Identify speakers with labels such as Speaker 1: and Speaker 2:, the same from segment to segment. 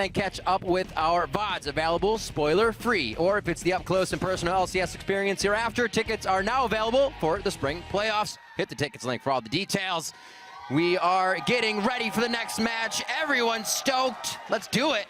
Speaker 1: and catch up with our VODs, available spoiler-free. Or if it's the up-close and personal LCS experience hereafter, tickets are now available for the spring playoffs. Hit the tickets link for all the details. We are getting ready for the next match. Everyone's stoked. Let's do it.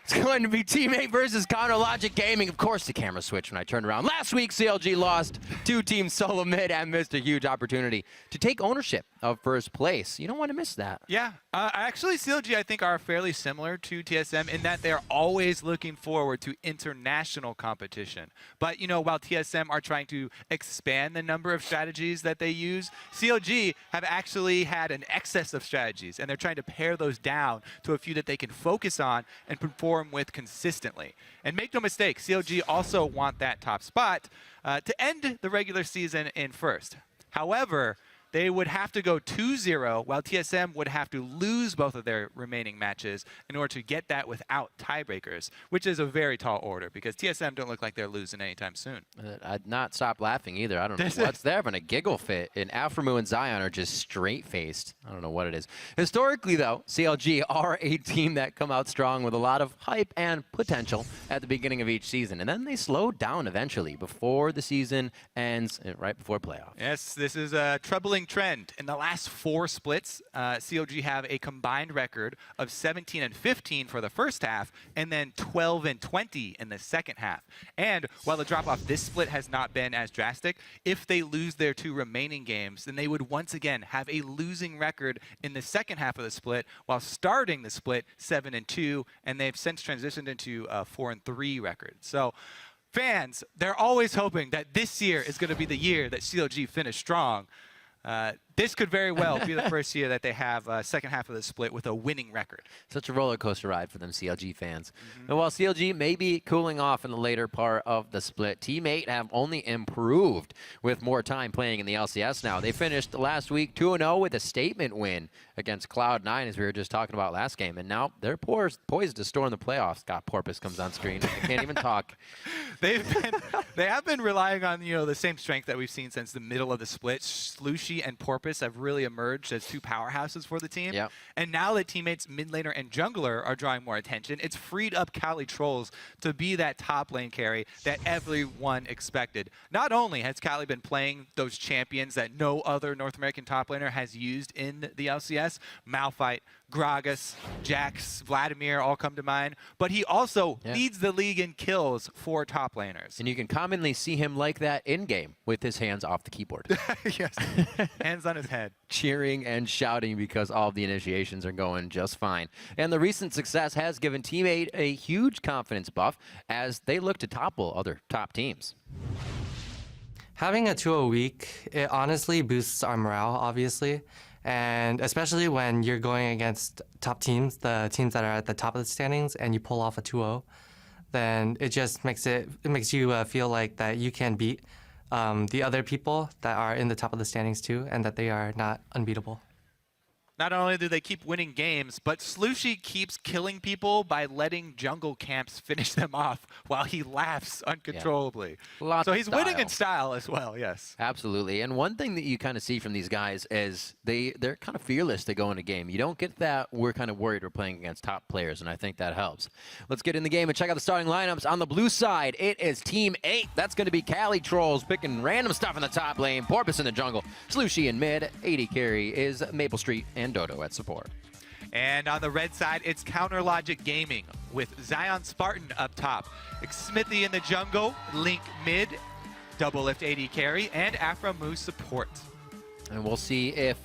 Speaker 1: It's going to be Teammate versus Counterlogic Gaming. Of course, the camera switched when I turned around. Last week, CLG lost 2 teams solo mid and missed a huge opportunity to take ownership of first place. You don't want to miss that.
Speaker 2: Yeah, actually, CLG, I think, are fairly similar to TSM in that they're always looking forward to international competition. But, you know, while TSM are trying to expand the number of strategies that they use, CLG have actually had an excess of strategies, and they're trying to pare those down to a few that they can focus on and perform with consistently. And make no mistake, CLG also want that top spot to end the regular season in first. However, they would have to go 2-0, while TSM would have to lose both of their remaining matches in order to get that without tiebreakers, which is a very tall order because TSM don't look like they're losing anytime soon.
Speaker 1: I'd not stop laughing either. I don't know what's there, having a giggle fit. And Aframu and Zion are just straight-faced. I don't know what it is. Historically, though, CLG are a team that come out strong with a lot of hype and potential at the beginning of each season. And then they slow down eventually before the season ends, right before playoffs.
Speaker 2: Yes, this is a troubling trend. In the last 4 splits, CLG have a combined record of 17-15 for the first half, and then 12-20 in the second half. And while the drop-off this split has not been as drastic, if they lose their 2 remaining games, then they would once again have a losing record in the second half of the split, while starting the split 7-2, and they've since transitioned into a 4-3 record. So fans, they're always hoping that this year is going to be the year that CLG finish strong. This could very well be the first year that they have second half of the split with a winning record.
Speaker 1: Such a roller coaster ride for them CLG fans. And while CLG may be cooling off in the later part of the split, Teammate have only improved with more time playing in the LCS now. They finished last week 2-0 with a statement win against Cloud9, as we were just talking about last game. And now they're poised to storm the playoffs. Scott Porpoise comes on screen. I can't even talk.
Speaker 2: They have been relaling on, you know, the same strength that we've seen since the middle of the split. Slushie and Porpoise have really emerged as 2 powerhouses for the team.
Speaker 1: Yep.
Speaker 2: And now that Teammates mid laner and jungler are drawing more attention, it's freed up Cali Trolls to be that top lane carry that everyone expected. Not only has Cali been playing those champions that no other North American top laner has used in the LCS, Malphite, Gragas, Jax, Vladimir all come to mind, but he also leads the league in kills for top laners.
Speaker 1: And you can commonly see him like that in-game with his hands off the keyboard.
Speaker 2: Yes, hands on his head.
Speaker 1: Cheering and shouting because all of the initiations are going just fine. And the recent success has given Teammate a huge confidence buff as they look to topple other top teams.
Speaker 3: Having a 2-0 week, it honestly boosts our morale, obviously. And especially when you're going against top teams, the teams that are at the top of the standings, and you pull off a 2-0, then it just makes you feel like that you can beat the other people that are in the top of the standings too, and that they are not unbeatable.
Speaker 2: Not only do they keep winning games, but Slushie keeps killing people by letting jungle camps finish them off while he laughs uncontrollably.
Speaker 1: Yeah.
Speaker 2: So he's winning in style as well, yes.
Speaker 1: Absolutely. And one thing that you kind of see from these guys is they're kind of fearless to go in a game. You don't get that we're kind of worried we're playing against top players, and I think that helps. Let's get in the game and check out the starting lineups. On the blue side, it is Team 8. That's going to be Cali Trolls picking random stuff in the top lane, Porpoise in the jungle, Slushie in mid, AD carry is Maple Street, and Dodo at support.
Speaker 2: And on the red side, it's Counterlogic Gaming with Zion Spartan up top, Smithy in the jungle, Link mid, Double Lift AD carry, and Aframu support.
Speaker 1: And we'll see if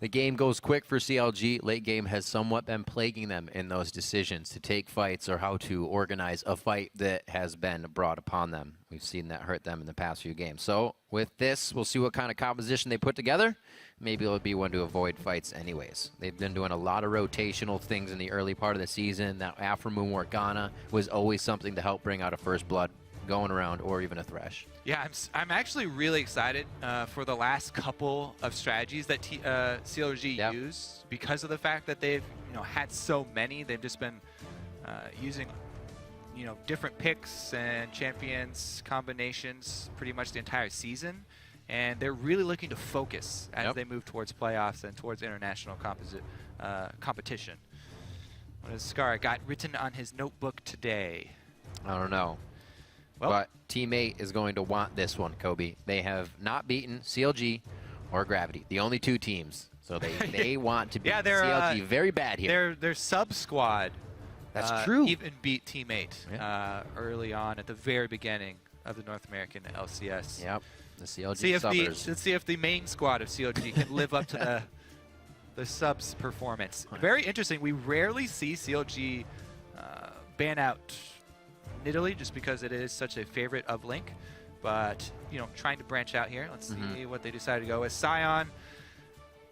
Speaker 1: the game goes quick for CLG. Late game has somewhat been plaguing them in those decisions to take fights or how to organize a fight that has been brought upon them. We've seen that hurt them in the past few games. So with this, we'll see what kind of composition they put together. Maybe it'll be one to avoid fights anyways. They've been doing a lot of rotational things in the early part of the season. That Aframu Morgana was always something to help bring out a first blood going around, or even a Thresh.
Speaker 2: Yeah, I'm actually really excited for the last couple of strategies that CLG use, because of the fact that they've had so many. They've just been using different picks and champions combinations pretty much the entire season, and they're really looking to focus as they move towards playoffs and towards international competition. What has Scar got written on his notebook today?
Speaker 1: I don't know.
Speaker 2: Well,
Speaker 1: But Teammate is going to want this one, Kobe. They have not beaten CLG or Gravity, the only two teams. So they want to beat
Speaker 2: yeah, they're
Speaker 1: CLG very bad here.
Speaker 2: Their sub squad.
Speaker 1: That's true.
Speaker 2: Even beat Teammate early on at the very beginning of the North American LCS.
Speaker 1: Yep, the CLG
Speaker 2: Let's
Speaker 1: subbers.
Speaker 2: see if the main squad of CLG can live up to the subs performance. Very interesting. We rarely see CLG ban out Nidalee just because it is such a favorite of Link. But, you know, trying to branch out here. Let's see what they decide to go with. Sion,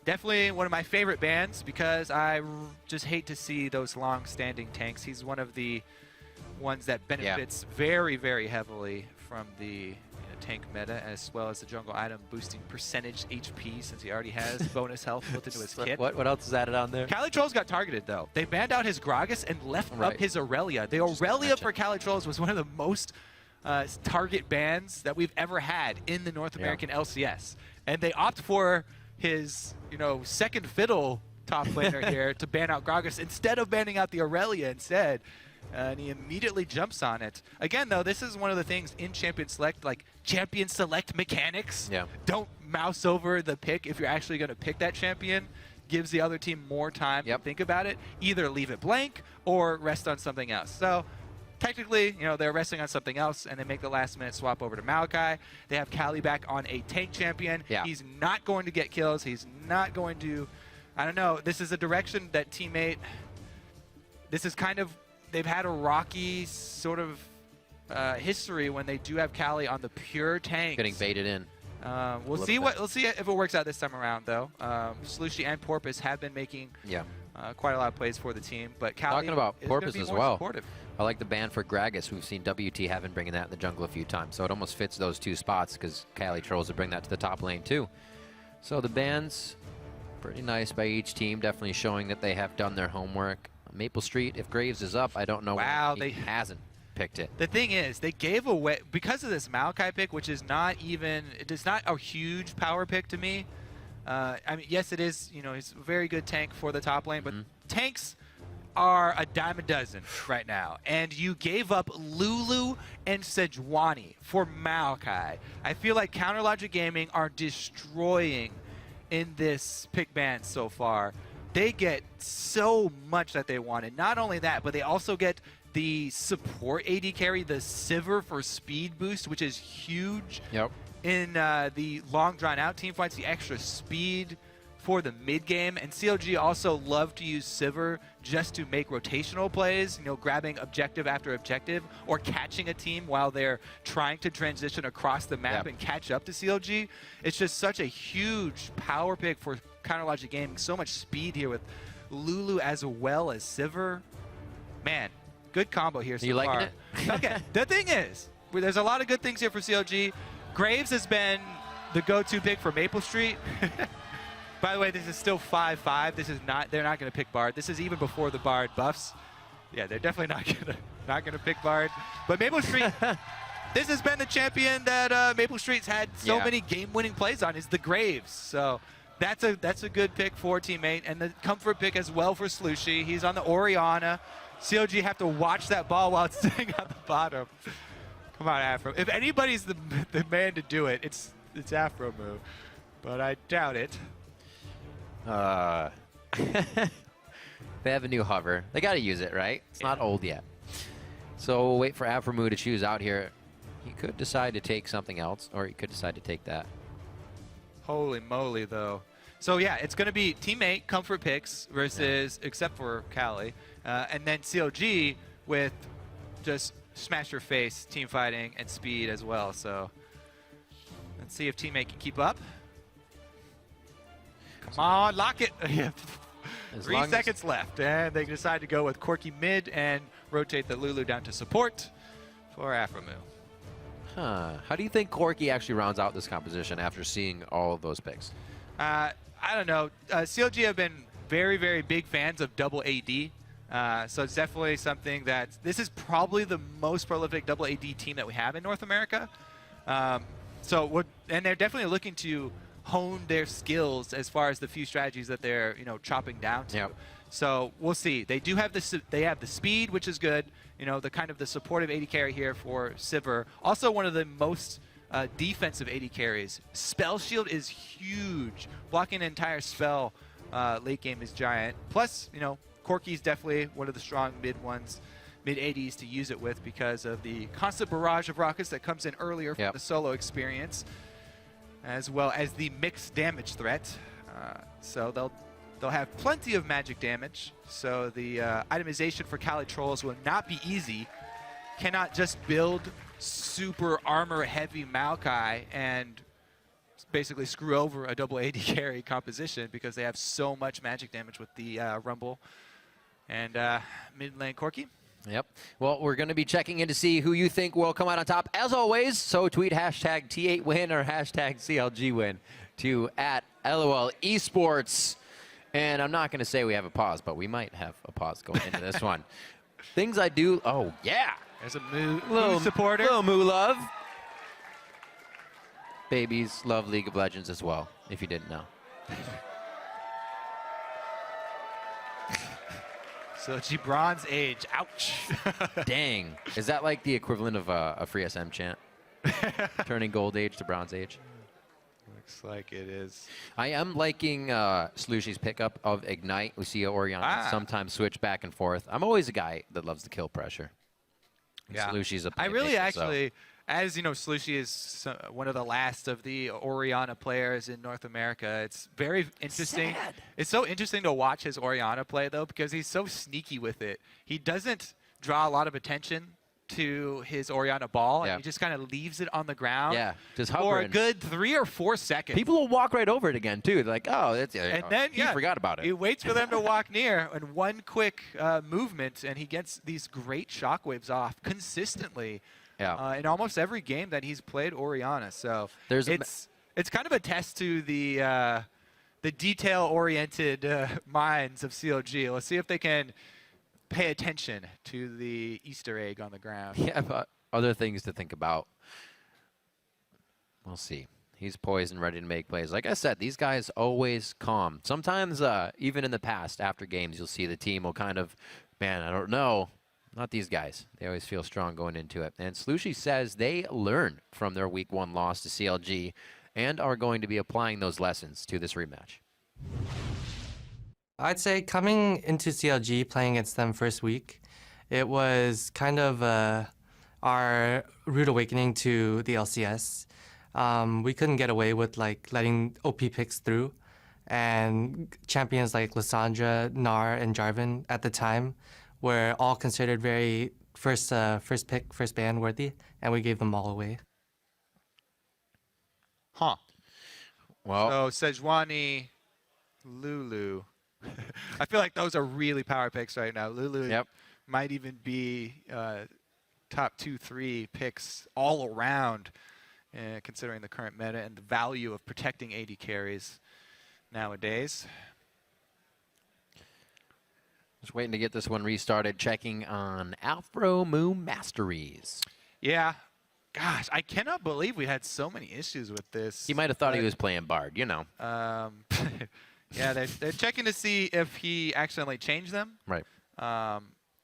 Speaker 2: definitely one of my favorite bans because I just hate to see those long-standing tanks. He's one of the ones that benefits very, very heavily from the tank meta, as well as the jungle item boosting percentage HP since he already has bonus health built into his kit.
Speaker 1: What else is added on there?
Speaker 2: Cali Trolls got targeted though. They banned out his Gragas and left up his Aurelia. The Aurelia for Cali Trolls was one of the most target bans that we've ever had in the North American LCS. And they opt for his, you know, second fiddle top laner here to ban out Gragas instead of banning out the Aurelia instead. And he immediately jumps on it. Again, though, this is one of the things in Champion Select, like Champion Select mechanics.
Speaker 1: Yeah.
Speaker 2: Don't mouse over the pick if you're actually going to pick that champion. Gives the other team more time to think about it. Either leave it blank or rest on something else. So technically, you know, they're resting on something else, and they make the last-minute swap over to Maokai. They have Cali back on a tank champion.
Speaker 1: Yeah.
Speaker 2: He's not going to get kills. He's not going to, I don't know. This is a direction that Teammate, this is kind of, they've had a rocky sort of history when they do have Cali on the pure tanks.
Speaker 1: Getting baited in.
Speaker 2: We'll see if it works out this time around, though. Slushy and Porpoise have been making quite a lot of plays for the team, but Cali
Speaker 1: Talking about
Speaker 2: is
Speaker 1: Porpoise
Speaker 2: gonna be
Speaker 1: as
Speaker 2: more
Speaker 1: well.
Speaker 2: supportive.
Speaker 1: I like the ban for Gragas. We've seen WT have been bringing that in the jungle a few times, so it almost fits those two spots because Cali Trolls would bring that to the top lane too. So the bans, pretty nice by each team, definitely showing that they have done their homework. Maple Street, if Graves is up, I don't know why he hasn't picked it.
Speaker 2: The thing is, they gave away, because of this Maokai pick, which is not even, it's not a huge power pick to me. I mean, yes, it is, you know, he's a very good tank for the top lane, but tanks are a dime a dozen right now. And you gave up Lulu and Sejuani for Maokai. I feel like Counter Logic Gaming are destroying in this pick ban so far. They get so much that they wanted. Not only that, but they also get the support AD carry, the Sivir for speed boost, which is huge in the long drawn out team fights, the extra speed for the mid game. And CLG also love to use Sivir just to make rotational plays, you know, grabbing objective after objective or catching a team while they're trying to transition across the map and catch up to CLG. It's just such a huge power pick for Counter Logic Gaming. So much speed here with Lulu as well as Sivir. Man, good combo here so
Speaker 1: you
Speaker 2: far.
Speaker 1: liking it?
Speaker 2: Okay, the thing is, there's a lot of good things here for CLG. Graves has been the go-to pick for Maple Street. By the way, this is still 5-5. This is not, they're not going to pick Bard. This is even before the Bard buffs. Yeah, they're definitely not going to pick Bard. But Maple Street, this has been the champion that Maple Street's had so many game-winning plays on, is the Graves. So that's a good pick for Teammate, and the comfort pick as well for Slushy. He's on the Orianna. CLG have to watch that ball while it's sitting at the bottom. Come on, Afro. If anybody's the man to do it, it's Afro move. But I doubt it.
Speaker 1: They have a new hover. They got to use it, right? It's not old yet. So we'll wait for Aframu to choose out here. He could decide to take something else, or he could decide to take that.
Speaker 2: Holy moly, though. So yeah, it's going to be Teammate comfort picks versus, except for Cali, and then CLG with just smash your face, team fighting, and speed as well. So let's see if Teammate can keep up. Come on, lock it. 3 seconds left, and they decide to go with Corki mid and rotate the Lulu down to support for Aframu.
Speaker 1: Huh. How do you think Corki actually rounds out this composition after seeing all of those picks?
Speaker 2: I don't know. CLG have been very, very big fans of double AD. So it's definitely something that this is probably the most prolific double AD team that we have in North America. And they're definitely looking to honed their skills as far as the few strategies that they're chopping down to.
Speaker 1: Yep.
Speaker 2: So we'll see. They do have the speed, which is good. The kind of the supportive AD carry here for Sivir. Also one of the most defensive AD carries. Spell shield is huge. Blocking an entire spell late game is giant. Plus, Corki's definitely one of the strong mid ADs to use it with because of the constant barrage of rockets that comes in earlier from the solo experience, as well as the mixed damage threat. So they'll have plenty of magic damage. So the itemization for Cali Trolls will not be easy. Cannot just build super armor heavy Maokai and basically screw over a double AD carry composition because they have so much magic damage with the Rumble and mid lane Corki.
Speaker 1: Yep. Well, we're going to be checking in to see who you think will come out on top. As always, so tweet hashtag T8win or hashtag CLGwin to @LOL Esports. And I'm not going to say we have a pause, but we might have a pause going into this one. Things I do. Oh, yeah.
Speaker 2: There's a Moo supporter.
Speaker 1: Little Moo love. Babies love League of Legends as well, if you didn't know.
Speaker 2: So G Bronze Age. Ouch.
Speaker 1: Dang. Is that like the equivalent of a free SM chant? Turning Gold Age to Bronze Age?
Speaker 2: Looks like it is.
Speaker 1: I am liking Slushy's pickup of Ignite. We see Orion sometimes switch back and forth. I'm always a guy that loves the kill pressure.
Speaker 2: Yeah.
Speaker 1: Slushy's a
Speaker 2: I really
Speaker 1: playmaker,
Speaker 2: actually, as you know, Slushy is one of the last of the Orianna players in North America. It's very interesting.
Speaker 1: Sad.
Speaker 2: It's so interesting to watch his Orianna play, though, because he's so sneaky with it. He doesn't draw a lot of attention to his Orianna ball, and he just kind of leaves it on the ground
Speaker 1: just
Speaker 2: for
Speaker 1: hovering.
Speaker 2: a good 3 or 4 seconds.
Speaker 1: People will walk right over it again, too. They're like, oh, that's
Speaker 2: And then,
Speaker 1: he forgot about it.
Speaker 2: He waits for them to walk near, and one quick movement, and he gets these great shockwaves off consistently in almost every game that he's played Orianna. So it's kind of a test to the detail-oriented minds of CLG. Let's see if they can pay attention to the Easter egg on the ground.
Speaker 1: Yeah, but other things to think about. We'll see. He's poised and ready to make plays. Like I said, these guys always calm. Sometimes, even in the past, after games, you'll see the team will kind of, man, I don't know. Not these guys. They always feel strong going into it. And Slushy says they learned from their Week 1 loss to CLG and are going to be applying those lessons to this rematch.
Speaker 3: I'd say coming into CLG, playing against them first week, it was kind of our rude awakening to the LCS. We couldn't get away with letting OP picks through, and champions like Lysandra, Gnar, and Jarvan at the time were all considered very first pick, first ban worthy, and we gave them all away.
Speaker 2: Huh.
Speaker 1: Well,
Speaker 2: So Sejuani, Lulu. I feel like those are really power picks right now. Lulu might even be top 2-3 picks all around, considering the current meta and the value of protecting AD carries nowadays.
Speaker 1: just waiting to get this one restarted, checking on Afro Moon Masteries.
Speaker 2: Yeah. Gosh, I cannot believe we had so many issues with this.
Speaker 1: He might have thought he was playing Bard, you know.
Speaker 2: Yeah, they're checking to see if he accidentally changed them.
Speaker 1: Right.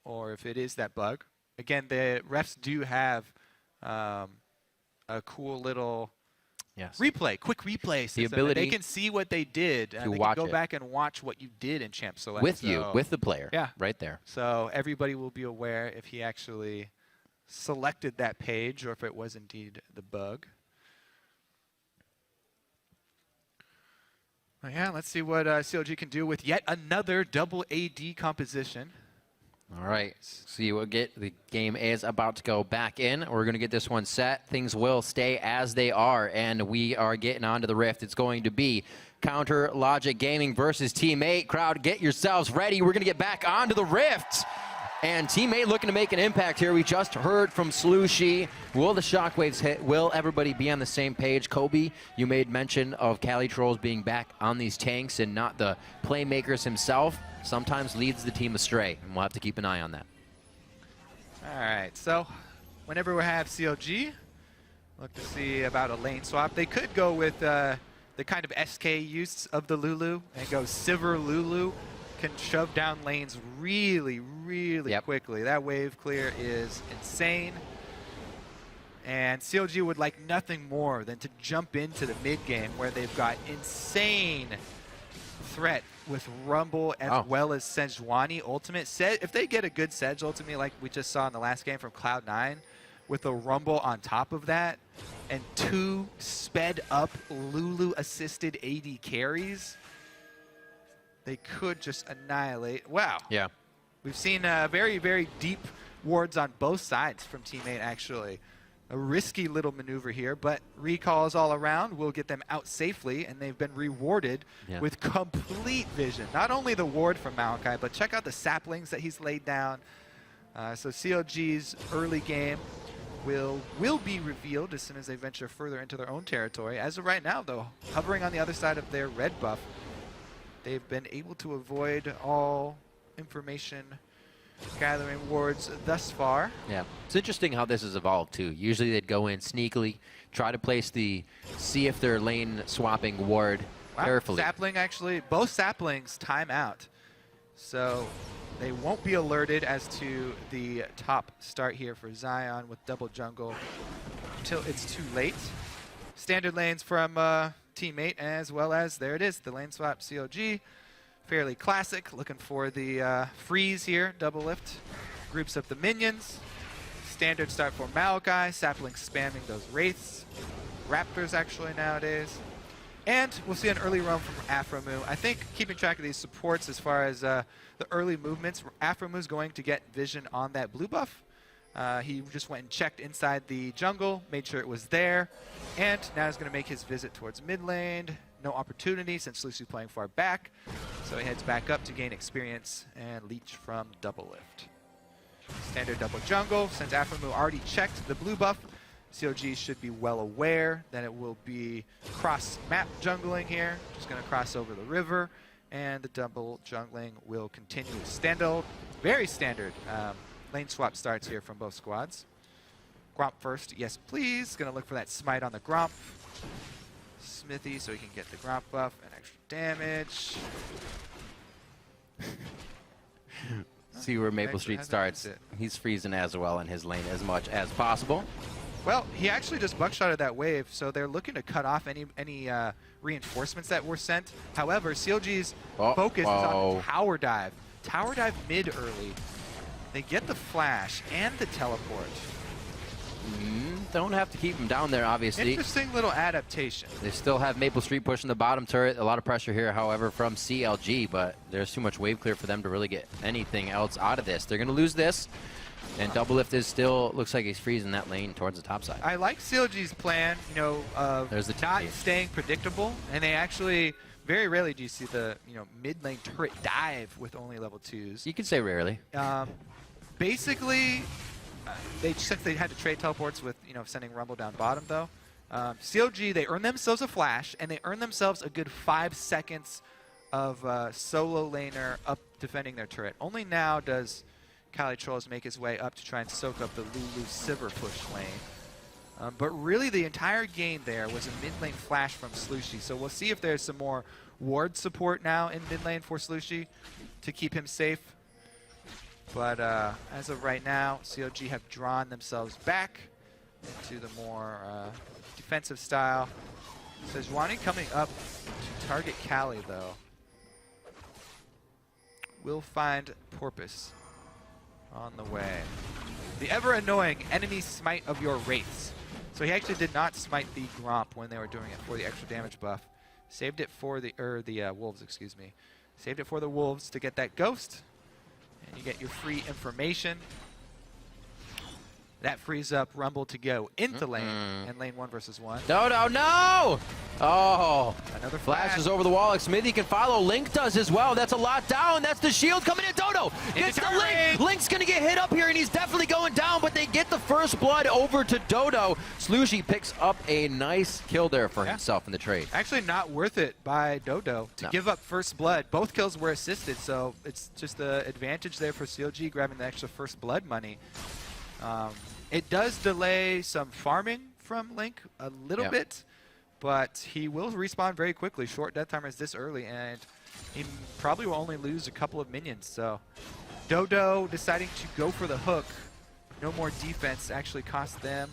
Speaker 2: Or if it is that bug. Again, the refs do have a cool little quick replay system.
Speaker 1: The ability
Speaker 2: they can see what they did.
Speaker 1: to
Speaker 2: they can
Speaker 1: watch
Speaker 2: go
Speaker 1: it.
Speaker 2: back and watch what you did in Champ Select.
Speaker 1: With you, with the player.
Speaker 2: Yeah.
Speaker 1: Right there.
Speaker 2: So everybody will be aware if he actually selected that page or if it was indeed the bug. Well, yeah, let's see what CLG can do with yet another double AD composition.
Speaker 1: All right, see what the game is about to go back in. We're going to get this one set. Things will stay as they are, and we are getting onto the Rift. It's going to be Counter Logic Gaming versus Team 8. Crowd, get yourselves ready. We're going to get back onto the Rift. And Team 8 looking to make an impact here. We just heard from Slushy. Will the shockwaves hit? Will everybody be on the same page? Kobe, you made mention of Cali Trolls being back on these tanks and not the playmakers himself. Sometimes leads the team astray, and we'll have to keep an eye on that.
Speaker 2: All right, so whenever we have CLG, look to see about a lane swap. They could go with the kind of SK use of the Lulu and go Sivir Lulu, can shove down lanes really, really quickly. That wave clear is insane. And CLG would like nothing more than to jump into the mid game where they've got insane threat with Rumble as well as Sejuani ultimate. If they get a good Sedge ultimate like we just saw in the last game from Cloud9 with a Rumble on top of that and 2 sped up Lulu assisted AD carries, they could just annihilate. Wow.
Speaker 1: Yeah.
Speaker 2: We've seen very, very deep wards on both sides from teammate, actually. A risky little maneuver here, but recalls all around will get them out safely, and they've been rewarded with complete vision. Not only the ward from Maokai, but check out the saplings that he's laid down. So CLG's early game will be revealed as soon as they venture further into their own territory. As of right now, though, hovering on the other side of their red buff, they've been able to avoid all information gathering wards thus far.
Speaker 1: Yeah, it's interesting how this has evolved too. Usually they'd go in sneakily, try to place see if their lane swapping ward carefully.
Speaker 2: Sapling actually, both saplings time out. So they won't be alerted as to the top start here for Zion with double jungle until it's too late. Standard lanes from teammate, as well as, there it is, the lane swap CLG. Fairly classic, looking for the freeze here, double lift. Groups up the minions. Standard start for Maokai, Sapling spamming those Wraiths. Raptors actually nowadays. And we'll see an early roam from Aframu. I think keeping track of these supports as far as the early movements, Aframu's going to get vision on that blue buff. He just went and checked inside the jungle, made sure it was there, and now he's going to make his visit towards mid lane. No opportunity since Lucy's playing far back, so he heads back up to gain experience and leech from double lift. Standard double jungle, since Aframu already checked the blue buff, CLG should be well aware that it will be cross-map jungling here. Just going to cross over the river, and the double jungling will continue. Very standard lane swap starts here from both squads. Gromp first, yes please. Going to look for that smite on the Gromp. Smithy so he can get the Gromp buff and extra damage.
Speaker 1: See where Maple Street starts. He's freezing as well in his lane as much as possible.
Speaker 2: Well, he actually just buckshotted that wave, so they're looking to cut off any reinforcements that were sent. However, CLG's focus is on tower dive. Tower dive mid early. They get the flash and the teleport.
Speaker 1: Don't have to keep him down there, obviously.
Speaker 2: Interesting little adaptation.
Speaker 1: They still have Maple Street pushing the bottom turret. A lot of pressure here, however, from CLG, but there's too much wave clear for them to really get anything else out of this. They're going to lose this, and double lift is still, looks like he's freezing that lane towards the top side.
Speaker 2: I like CLG's plan, you know, of
Speaker 1: there's the
Speaker 2: not staying predictable, and they actually, very rarely do you see the, mid lane turret dive with only level 2s.
Speaker 1: You can say rarely.
Speaker 2: Basically, since they had to trade teleports with, sending Rumble down bottom, though, CLG, they earn themselves a flash, and they earn themselves a good 5 seconds of solo laner up defending their turret. Only now does Kali Trolls make his way up to try and soak up the Lulu Sivir push lane. But really, the entire game there was a mid lane flash from Slushy, so we'll see if there's some more ward support now in mid lane for Slushy to keep him safe. But as of right now, CLG have drawn themselves back into the more defensive style. Sejuani coming up to target Kali, though. Will find Porpoise on the way. The ever-annoying enemy smite of your Wraiths. So he actually did not smite the Gromp when they were doing it for the extra damage buff. Saved it for the Wolves, excuse me. Saved it for the Wolves to get that Ghost. And you get your free information. That frees up Rumble to go into lane and lane 1 versus 1.
Speaker 1: No! Oh,
Speaker 2: another
Speaker 1: flashes over the wall. Smithy can follow. Link does as well. That's a lot down. That's the shield coming in. Dodo gets the Link. Link's going to get hit up here, and he's definitely going down, but they get the first blood over to Dodo. Slushy picks up a nice kill there for himself in the trade.
Speaker 2: Actually not worth it by Dodo to give up first blood. Both kills were assisted, so it's just the advantage there for CLG grabbing the extra first blood money. It does delay some farming from Link a little bit, but he will respawn very quickly. Short death timers this early, and he probably will only lose a couple of minions. So Dodo deciding to go for the hook. No more defense actually cost them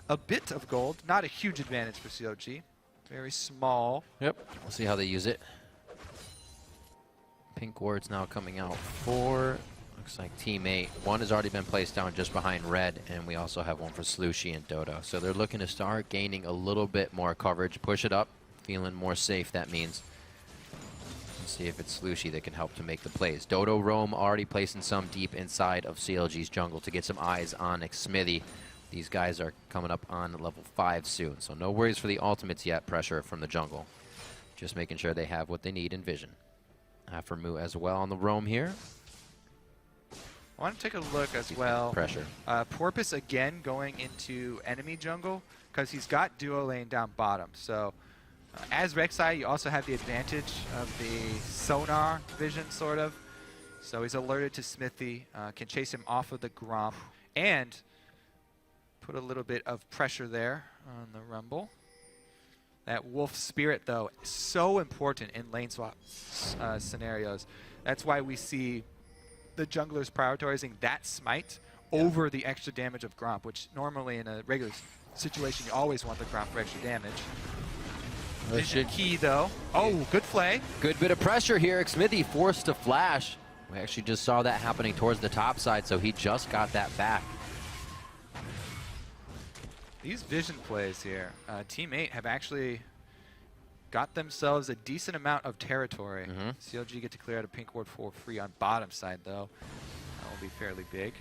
Speaker 2: a bit of gold. Not a huge advantage for CLG. Very small.
Speaker 1: Yep. We'll see how they use it. Pink ward's now coming out 4. Looks like teammate 1 has already been placed down just behind red, and we also have one for Slushy and Dodo. So they're looking to start gaining a little bit more coverage, push it up, feeling more safe, that means. Let's see if it's Slushy that can help to make the plays. Dodo Roam already placing some deep inside of CLG's jungle to get some eyes on Smithy. These guys are coming up on level 5 soon, so no worries for the ultimates yet. Pressure from the jungle. Just making sure they have what they need in vision. Aframu as well on the roam here.
Speaker 2: I want to take a look as well.
Speaker 1: Pressure.
Speaker 2: Porpoise again going into enemy jungle because he's got duo lane down bottom. So as Rek'Sai, you also have the advantage of the sonar vision, sort of. So he's alerted to Smithy, can chase him off of the Gromp, and put a little bit of pressure there on the Rumble. That Wolf Spirit, though, is so important in lane swap scenarios. That's why we see the junglers prioritizing that smite over the extra damage of Gromp, which normally in a regular situation, you always want the Gromp for extra damage. Vision key, though. Oh, good play.
Speaker 1: Good bit of pressure here. Smithy forced to flash. We actually just saw that happening towards the top side, so he just got that back.
Speaker 2: These vision plays here, Team 8 have actually got themselves a decent amount of territory. CLG get to clear out a pink ward for free on bottom side, though. That will be fairly big.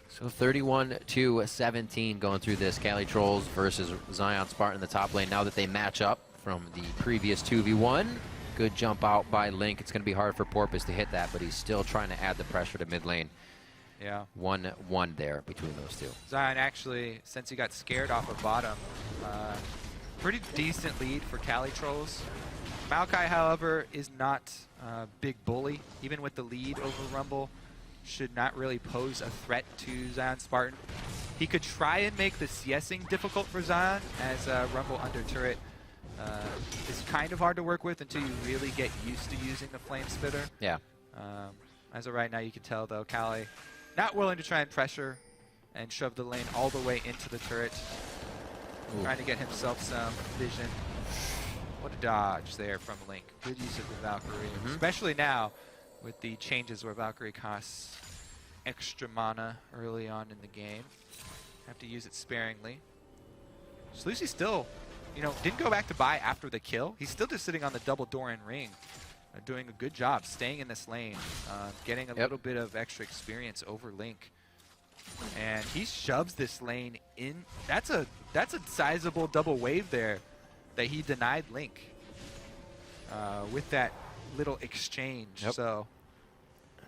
Speaker 1: So 31-17 going through this. Cali Trolls versus Zion Spartan in the top lane. Now that they match up from the previous 2v1. Good jump out by Link. It's going to be hard for Porpoise to hit that, but he's still trying to add the pressure to mid lane.
Speaker 2: Yeah.
Speaker 1: 1-1 there between those two.
Speaker 2: Zion actually, since he got scared off of bottom, pretty decent lead for Cali Trolls. Maokai, however, is not a big bully. Even with the lead over Rumble, should not really pose a threat to Zion Spartan. He could try and make the CSing difficult for Zion, as Rumble under turret is kind of hard to work with until you really get used to using the Flame Spitter.
Speaker 1: Yeah.
Speaker 2: As of right now, you can tell, though, Cali not willing to try and pressure and shove the lane all the way into the turret. Ooh. Trying to get himself some vision. What a dodge there from Link. Good use of the Valkyrie, especially now with the changes where Valkyrie costs extra mana early on in the game. Have to use it sparingly. Lucy still, didn't go back to buy after the kill. He's still just sitting on the double Doran ring. Doing a good job staying in this lane, getting a little bit of extra experience over Link. And he shoves this lane in. That's a sizable double wave there that he denied Link with that little exchange. So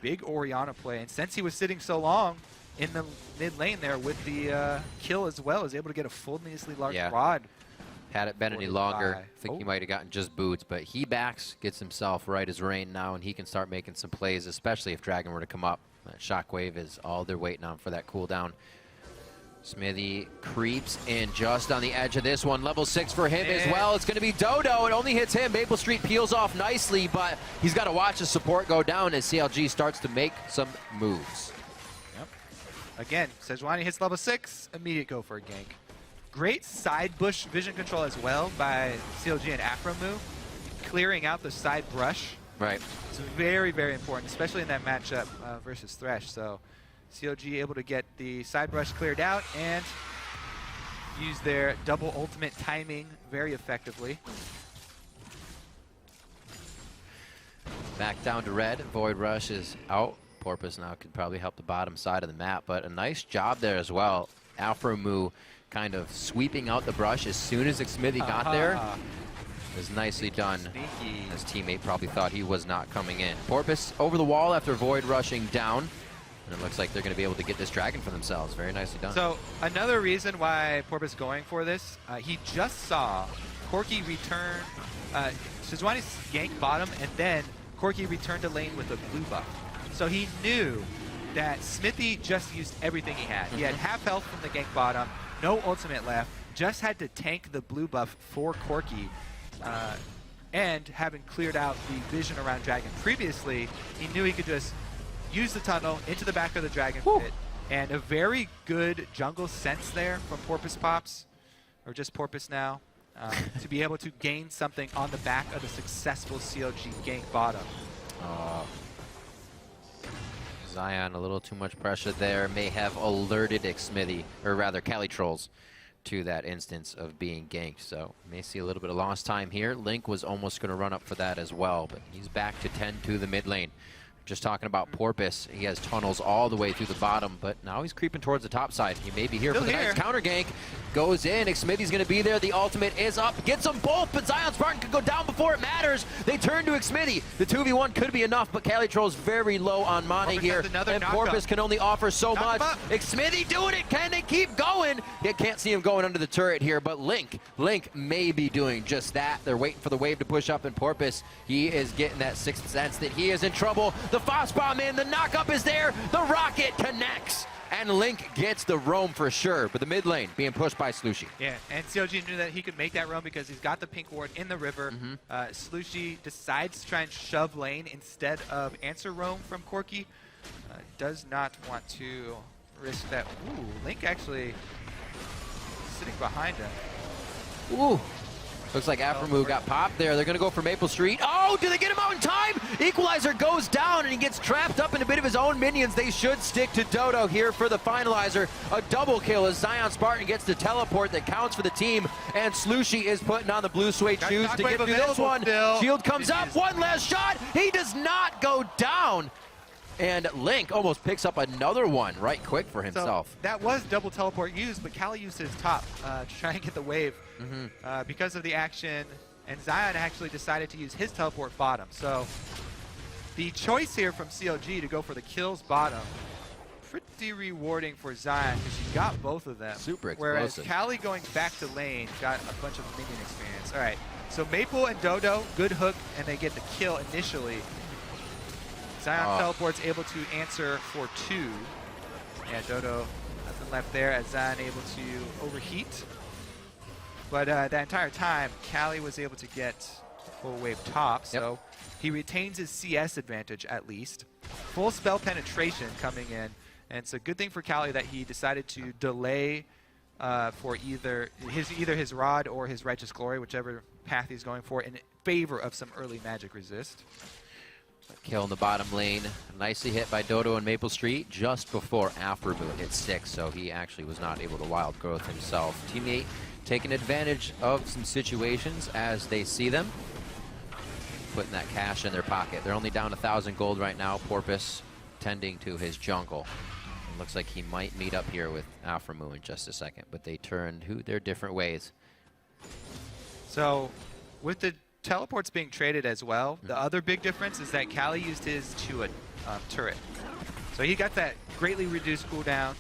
Speaker 2: big Orianna play. And since he was sitting so long in the mid lane there with the kill as well, is able to get a full needlessly large rod.
Speaker 1: Had it been any longer, I think he might have gotten just boots, but he backs, gets himself right as rain now, and he can start making some plays, especially if Dragon were to come up. That Shockwave is all they're waiting on for that cooldown. Smithy creeps in just on the edge of this one. Level 6 for him as well. It's going to be Dodo. It only hits him. Maple Street peels off nicely, but he's got to watch the support go down as CLG starts to make some moves.
Speaker 2: Again, Sejuani hits level 6, immediate go for a gank. Great side bush vision control as well by CLG and Aframu, clearing out the side brush.
Speaker 1: Right.
Speaker 2: It's very, very important, especially in that matchup versus Thresh. So CLG able to get the side brush cleared out and use their double ultimate timing very effectively.
Speaker 1: Back down to red. Void Rush is out. Porpoise now could probably help the bottom side of the map, but a nice job there as well. Aframu kind of sweeping out the brush as soon as Smithy got there. It was nicely done.
Speaker 2: Sneaky.
Speaker 1: His teammate probably thought he was not coming in. Porpoise over the wall after Void rushing down. And it looks like they're going to be able to get this dragon for themselves. Very nicely done.
Speaker 2: So another reason why Porpoise going for this, he just saw Corki return, Sejuani gank bottom, and then Corki returned to lane with a blue buff. So he knew that Smithy just used everything he had. He had half health from the gank bottom, no ultimate left, just had to tank the blue buff for Corki. And having cleared out the vision around Dragon previously, he knew he could just use the tunnel into the back of the Dragon pit. And a very good jungle sense there from Porpoise Pops, or just Porpoise now, to be able to gain something on the back of the successful CLG gank bottom.
Speaker 1: Zion, a little too much pressure there, may have alerted Xmithy, or rather Cali Trolls, to that instance of being ganked. So may see a little bit of lost time here. Link was almost going to run up for that as well, but he's back to 10 to the mid lane. Just talking about Porpoise, he has tunnels all the way through the bottom, but now he's creeping towards the top side. He may be here for the nice counter gank. Goes in, Xmithy's going to be there. The ultimate is up, gets them both, but Zion Spartan could go down before it matters. They turn to Xmithy. The 2v1 could be enough, but Cali Troll's very low on mana here, and Porpoise can only offer so much. Xmithy doing it. Can they keep going? You can't see him going under the turret here, but Link may be doing just that. They're waiting for the wave to push up, and Porpoise, he is getting that sixth sense that he is in trouble. The Fast Bomb in, the knock-up is there, the rocket connects, and Link gets the roam for sure, but the mid lane being pushed by Slushy.
Speaker 2: Yeah, and CLG knew that he could make that roam because he's got the pink ward in the river. Slushy decides to try and shove lane instead of answer roam from Corki. Does not want to risk that. Ooh, Link actually sitting behind him.
Speaker 1: Ooh. Looks like Aframu got popped there. They're going to go for Maple Street. Oh, do they get him out in time? Equalizer goes down, and he gets trapped up in a bit of his own minions. They should stick to Dodo here for the finalizer. A double kill as Zion Spartan gets the teleport that counts for the team, and Slushy is putting on the blue suede shoes to get through this one. Shield comes up, one last shot. He does not go down. And Link almost picks up another one right quick for himself.
Speaker 2: So that was double teleport used, but Cali used his top to try and get the wave because of the action. And Zion actually decided to use his teleport bottom. So the choice here from CLG to go for the kills bottom, pretty rewarding for Zion because you got both of them.
Speaker 1: Super explosive.
Speaker 2: Whereas Cali going back to lane got a bunch of minion experience. All right, so Maple and Dodo, good hook, and they get the kill initially. Zion teleport's able to answer for 2. Yeah, Dodo, nothing left there as Zion able to overheat. But that entire time, Cali was able to get full wave top, so he retains his CS advantage at least. Full spell penetration coming in, and it's a good thing for Cali that he decided to delay for either his Rod or his Righteous Glory, whichever path he's going for, in favor of some early magic resist.
Speaker 1: Kill in the bottom lane, nicely hit by Dodo and Maple Street just before Aframu hit 6, so he actually was not able to wild growth himself. Teammate taking advantage of some situations as they see them, putting that cash in their pocket. They're only down 1,000 gold right now. Porpoise tending to his jungle. It looks like he might meet up here with Aframu in just a second, but they turned their different ways.
Speaker 2: So with the teleports being traded as well, the other big difference is that Cali used his to a turret. So he got that greatly reduced cooldown,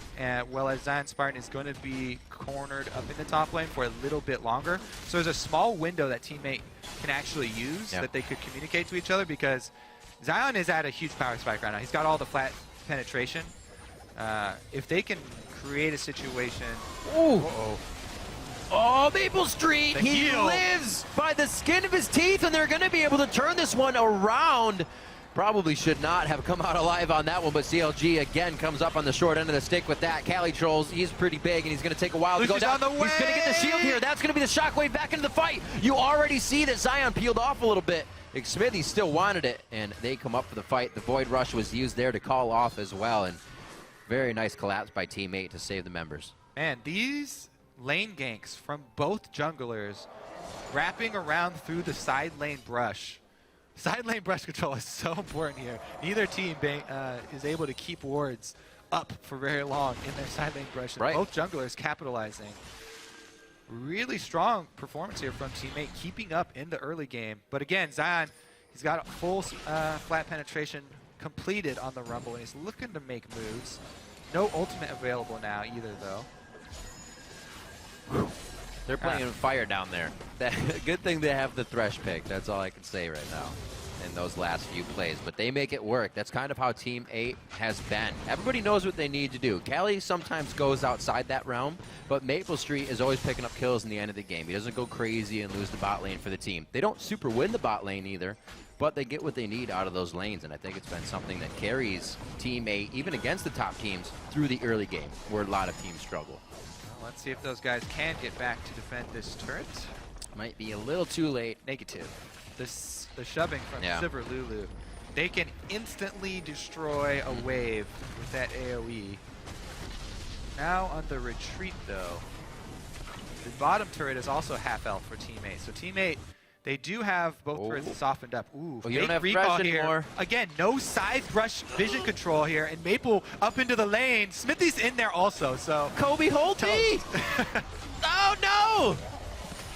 Speaker 2: while as Zion Spartan is going to be cornered up in the top lane for a little bit longer. So there's a small window that teammate can actually use that they could communicate to each other, because Zion is at a huge power spike right now. He's got all the flat penetration. If they can create a situation...
Speaker 1: Oh, Maple Street, he lives by the skin of his teeth, and they're going to be able to turn this one around. Probably should not have come out alive on that one, but CLG again comes up on the short end of the stick with that. Cali Trolls, he's pretty big, and he's going to take a while to go down. He's going to get the shield here. That's going to be the shockwave back into the fight. You already see that Zion peeled off a little bit. Xmithy still wanted it, and they come up for the fight. The Void Rush was used there to call off as well, and very nice collapse by teammate to save the members.
Speaker 2: Man, these lane ganks from both junglers wrapping around through the side lane brush. Side lane brush control is so important here. Neither team is able to keep wards up for very long in their side lane brush. And both junglers capitalizing. Really strong performance here from teammate, keeping up in the early game. But again, Zion, he's got full flat penetration completed on the Rumble, and he's looking to make moves. No ultimate available now either, though.
Speaker 1: They're playing fire down there. Good thing they have the Thresh pick. That's all I can say right now. in those last few plays, but they make it work. That's kind of how Team 8 has been. Everybody knows what they need to do. Cali sometimes goes outside that realm, but Maple Street is always picking up kills in the end of the game. He doesn't go crazy and lose the bot lane for the team. They don't super win the bot lane either, but they get what they need out of those lanes, and I think it's been something that carries Team 8, even against the top teams, through the early game, where a lot of teams struggle.
Speaker 2: Well, let's see if those guys can get back to defend this turret.
Speaker 1: Might be a little too late.
Speaker 2: Negative. The shoving from Silver Lulu. They can instantly destroy a wave with that AoE. Now on the retreat, though, the bottom turret is also half health for Team 8. So Team 8, they do have both turrets softened up. Ooh,
Speaker 1: you don't have
Speaker 2: recall
Speaker 1: Thresh
Speaker 2: here.
Speaker 1: anymore.
Speaker 2: Again, no side brush vision control here, and Maple up into the lane. Smithy's in there also, so.
Speaker 1: Kobe, hold me! Oh, no!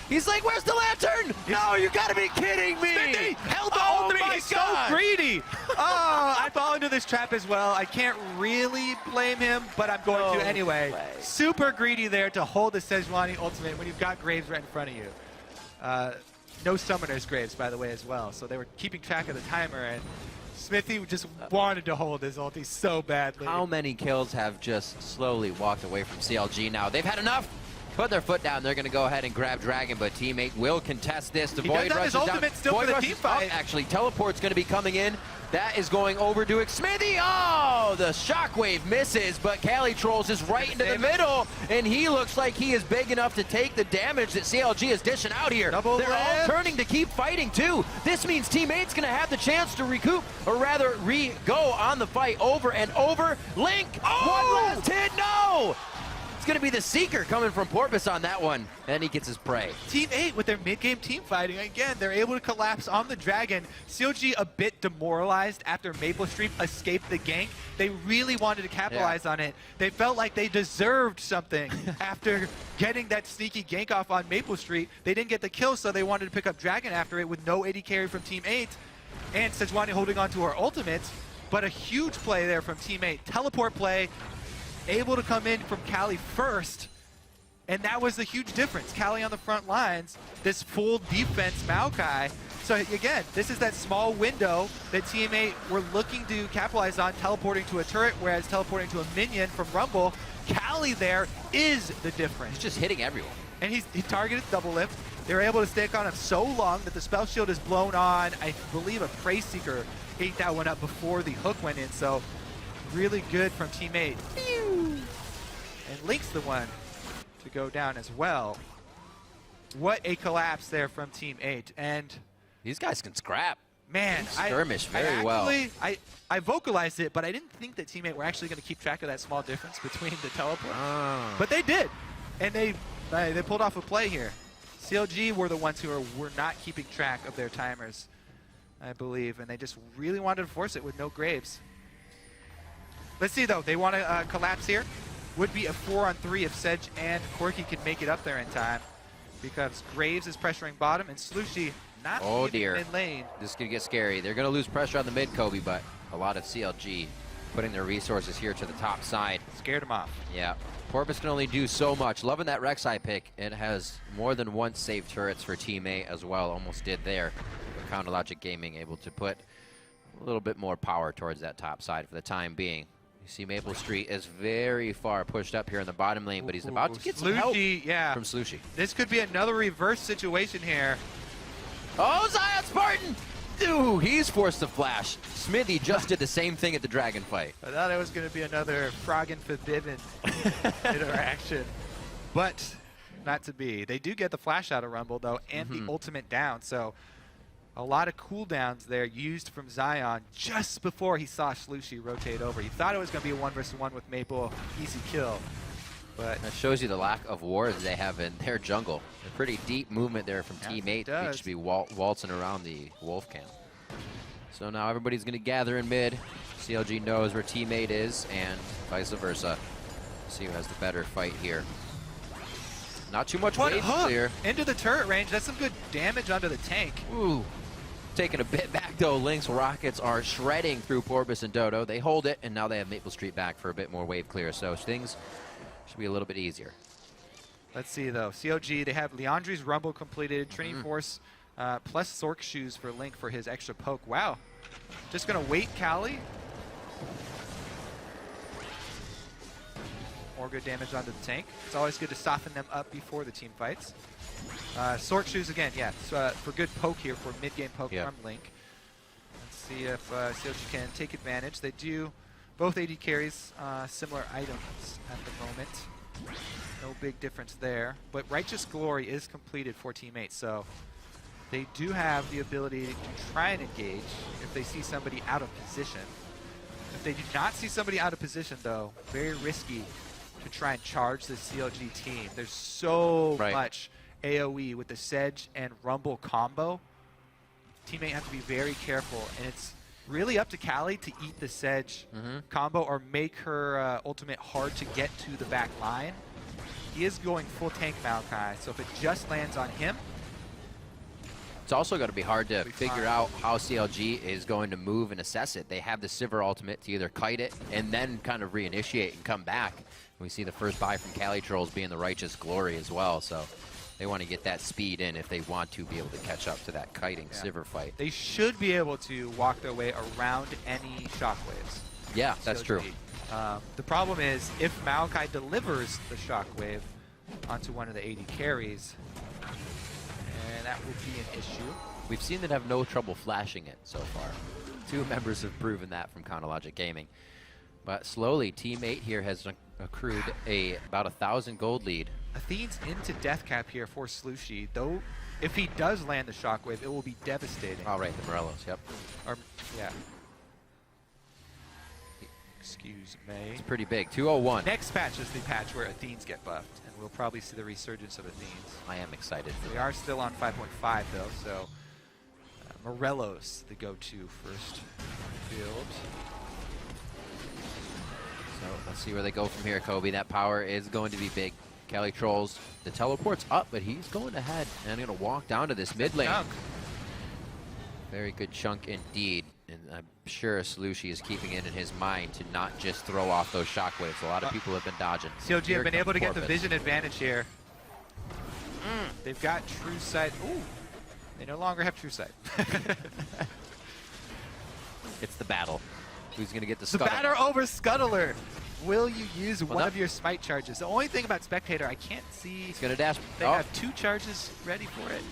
Speaker 1: He's like, where's the lantern? No, you gotta be kidding me!
Speaker 2: Smithy held the
Speaker 1: Oh
Speaker 2: ultimate.
Speaker 1: my
Speaker 2: He's so
Speaker 1: God.
Speaker 2: greedy. Oh, I fall into this trap as well. I can't really blame him, but I'm going to anyway.
Speaker 1: way.
Speaker 2: Super greedy there to hold the Sejuani ultimate when you've got Graves right in front of you. No summoners Graves, by the way, as well. So they were keeping track of the timer, and Smithy just wanted to hold his ulti so badly.
Speaker 1: How many kills have just slowly walked away from CLG now? They've had enough. Put their foot down. They're going to go ahead and grab Dragon, but Team 8 will contest this. The
Speaker 2: He
Speaker 1: Void
Speaker 2: does have
Speaker 1: Rush
Speaker 2: his
Speaker 1: is down.
Speaker 2: ultimate still
Speaker 1: Void
Speaker 2: for the
Speaker 1: Rush
Speaker 2: team
Speaker 1: is up,
Speaker 2: fight.
Speaker 1: actually. Teleport's going to be coming in. That is going over to Smithy. Oh, the shockwave misses, but Cali Trolls is right into the middle, and he looks like he is big enough to take the damage that CLG is dishing out here.
Speaker 2: Double
Speaker 1: They're all
Speaker 2: lift.
Speaker 1: turning to keep fighting, too. This means Team 8's going to have the chance to recoup, or rather re-go on the fight over and over. Link, one last hit, no! It's going to be the Seeker coming from Porpoise on that one, and he gets his prey.
Speaker 2: Team 8 with their mid-game team fighting. Again, they're able to collapse on the Dragon. CLG a bit demoralized after Maple Street escaped the gank. They really wanted to capitalize on it. They felt like they deserved something after getting that sneaky gank off on Maple Street. They didn't get the kill, so they wanted to pick up Dragon after it with no AD carry from Team 8. And Sejuani holding on to her ultimate. But a huge play there from Team 8. Teleport play. Able to come in from Cali first, and that was the huge difference. Cali on the front lines, this full defense Maokai. So again, this is that small window that Team 8 were looking to capitalize on, teleporting to a turret, whereas teleporting to a minion from Rumble. Cali there is the difference.
Speaker 1: He's just hitting everyone.
Speaker 2: And he targeted double lift. They were able to stick on him so long that the spell shield is blown on. I believe a Prey Seeker ate that one up before the hook went in, so really good from Team 8. And Link's the one to go down as well. What a collapse there from Team 8. And
Speaker 1: These guys can scrap.
Speaker 2: man,
Speaker 1: Skirmish very well.
Speaker 2: I vocalized it, but I didn't think that Team 8 were actually going to keep track of that small difference between the teleport. But they did. And they pulled off a play here. CLG were the ones who were not keeping track of their timers, I believe. And they just really wanted to force it with no Graves. Let's see, though. They want to collapse here. Would be a 4-on-3 if Sedge and Corki could make it up there in time, because Graves is pressuring bottom and Slushy not leaving in lane.
Speaker 1: This is going to get scary. They're going to lose pressure on the mid, Kobe, but a lot of CLG putting their resources here to the top side.
Speaker 2: Scared him off.
Speaker 1: Yeah. Porpoise can only do so much. Loving that Rek'Sai pick. It has more than once saved turrets for Team 8 as well. Almost did there. But Counter Logic Gaming able to put a little bit more power towards that top side for the time being. You see Maple Street is very far pushed up here in the bottom lane, but he's about to get some help from Slushy.
Speaker 2: This could be another reverse situation here.
Speaker 1: Oh, Zion Spartan! Ooh, he's forced to flash. Smithy just did the same thing at the Dragon fight.
Speaker 2: I thought it was going to be another Frog and Forbidden interaction, but not to be. They do get the flash out of Rumble, though, and the ultimate down, so a lot of cooldowns there used from Zion just before he saw Slushy rotate over. He thought it was going to be a 1-versus-1 with Maple, easy kill. But
Speaker 1: that shows you the lack of wards they have in their jungle. A pretty deep movement there from Team 8. They should be waltzing around the Wolf Camp. So now everybody's going to gather in mid. CLG knows where Team 8 is, and vice versa. See who has the better fight here. Not too much wave clear.
Speaker 2: Into the turret range. That's some good damage onto the tank.
Speaker 1: Ooh. Taking a bit back, though. Link's rockets are shredding through Porpoise and Dodo. They hold it, and now they have Maple Street back for a bit more wave clear. So things should be a little bit easier.
Speaker 2: Let's see, though. CLG, they have Leandri's Rumble completed. Trinity Force plus Sork shoes for Link for his extra poke. Wow. Just going to wait Cali. More good damage onto the tank. It's always good to soften them up before the team fights. Sork shoes again, yeah, for good poke here, for mid-game poke from Link. Let's see if CLG can take advantage. They do, both AD carries similar items at the moment. No big difference there. But Righteous Glory is completed for teammates, so they do have the ability to try and engage if they see somebody out of position. If they do not see somebody out of position, though, very risky to try and charge the CLG team. There's so much AoE with the Sedge and Rumble combo. Teammate have to be very careful, and it's really up to Cali to eat the Sedge combo or make her ultimate hard to get to the back line. He is going full tank Maokai, so if it just lands on him,
Speaker 1: it's also going to be hard to figure out how CLG is going to move and assess it. They have the Sivir ultimate to either kite it and then kind of reinitiate and come back. We see the first buy from Cali Trolls being the Righteous Glory as well, so they want to get that speed in if they want to be able to catch up to that kiting Sivir fight.
Speaker 2: They should be able to walk their way around any shockwaves.
Speaker 1: Yeah, that's true.
Speaker 2: The problem is if Maokai delivers the shockwave onto one of the AD carries, and that will be an issue.
Speaker 1: We've seen them have no trouble flashing it so far. 2 members have proven that from Chronologic Gaming. But slowly, Team 8 here has accrued about 1,000 gold lead.
Speaker 2: Athene's into death cap here for Slushy, though if he does land the shockwave, it will be devastating.
Speaker 1: Oh, right, the Morellos, yep.
Speaker 2: Or, yeah. Excuse me.
Speaker 1: It's pretty big, 201.
Speaker 2: Next patch is the patch where Athenes get buffed, and we'll probably see the resurgence of Athenes.
Speaker 1: I am excited for
Speaker 2: We
Speaker 1: that.
Speaker 2: are still on 5.5 though, so Morellos, the go-to first field.
Speaker 1: So let's see where they go from here, Kobe. That power is going to be big. Cali Trolls, the teleport's up, but he's going ahead and going to walk down to this mid lane.
Speaker 2: Chunk.
Speaker 1: Very good chunk indeed. And I'm sure Slushy is keeping it in his mind to not just throw off those shockwaves. A lot of people have been dodging.
Speaker 2: CLG
Speaker 1: Here
Speaker 2: have been
Speaker 1: comes
Speaker 2: able to get the
Speaker 1: Corvus.
Speaker 2: vision advantage here. They've got True Sight. Ooh, they no longer have True Sight.
Speaker 1: It's the battle. Who's going to get the
Speaker 2: The
Speaker 1: scuttle?
Speaker 2: batter over Scuttler. Will you use one of your smite charges? The only thing about Spectator, I can't see.
Speaker 1: He's going to dash.
Speaker 2: They have 2 charges ready for it.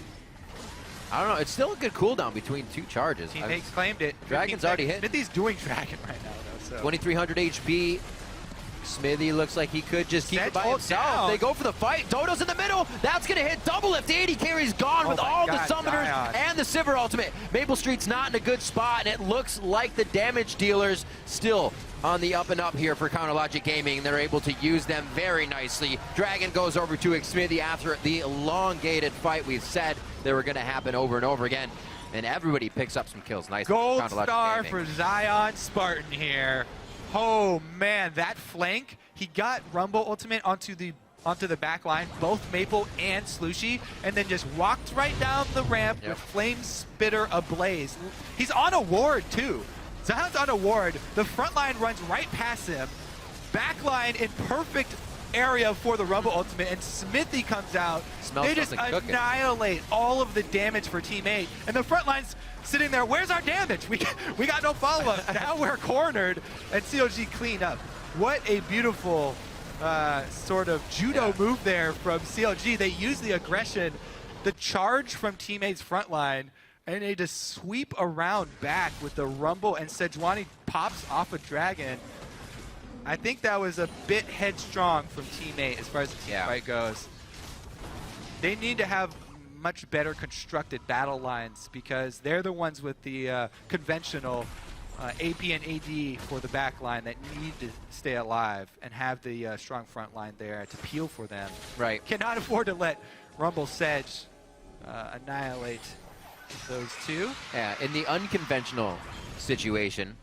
Speaker 1: I don't know. It's still a good cooldown between 2 charges.
Speaker 2: Teammates claimed it.
Speaker 1: Dragon's already hit.
Speaker 2: Smithy's doing Dragon right now, though. So.
Speaker 1: 2,300 HP. Smithy looks like he could just keep it by
Speaker 2: Sedge
Speaker 1: himself.
Speaker 2: down.
Speaker 1: They go for the fight. Dodo's in the middle. That's going to hit double if the AD carry's gone with all the summoners and the Sivir ultimate. Maple Street's not in a good spot, and it looks like the damage dealers still on the up and up here for Chronologic Gaming. They're able to use them very nicely. Dragon goes over to Smithy after the elongated fight we've said they were going to happen over and over again. And everybody picks up some kills. Nice.
Speaker 2: Gold
Speaker 1: Chronologic
Speaker 2: star
Speaker 1: Gaming.
Speaker 2: for Zion Spartan here. Oh man, that flank. He got Rumble ultimate onto the back line, both Maple and Slushy, and then just walked right down the ramp with Flame Spitter ablaze. He's on a ward too. Zion's on a ward. The front line runs right past him. Back line in perfect area for the Rumble ultimate, and Smithy comes out. They just annihilate all of the damage for Team 8, and the front line's sitting there. Where's our damage? We got no follow-up. Now we're cornered, and CLG clean up. What a beautiful sort of judo move there from CLG. They use the aggression, the charge from teammates' front line, and they just sweep around back with the Rumble, and Sejuani pops off a Dragon. I think that was a bit headstrong from Team 8 as far as the team fight goes. They need to have much better constructed battle lines because they're the ones with the conventional AP and AD for the back line that need to stay alive and have the strong front line there to peel for them.
Speaker 1: Right.
Speaker 2: Cannot afford to let Rumble Sedge annihilate those 2.
Speaker 1: Yeah, in the unconventional situation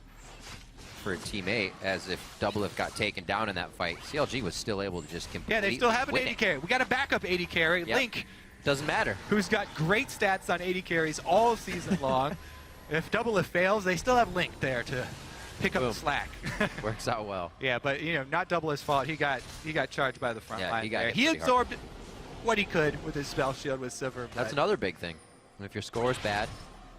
Speaker 1: for Team 8, as if Doublelift got taken down in that fight, CLG was still able to just completely
Speaker 2: Yeah, they still have an
Speaker 1: win
Speaker 2: 80
Speaker 1: it.
Speaker 2: carry. We got a backup 80 carry, Link.
Speaker 1: Doesn't matter.
Speaker 2: Who's got great stats on 80 carries all season long. If Doublelift fails, they still have Link there to pick up the slack.
Speaker 1: Works out well.
Speaker 2: Yeah, but you know, not Doublelift's fault. He got charged by the front line.
Speaker 1: he got hit
Speaker 2: He
Speaker 1: pretty
Speaker 2: absorbed what he could with his spell shield with Sivir.
Speaker 1: That's another big thing. And if your score is bad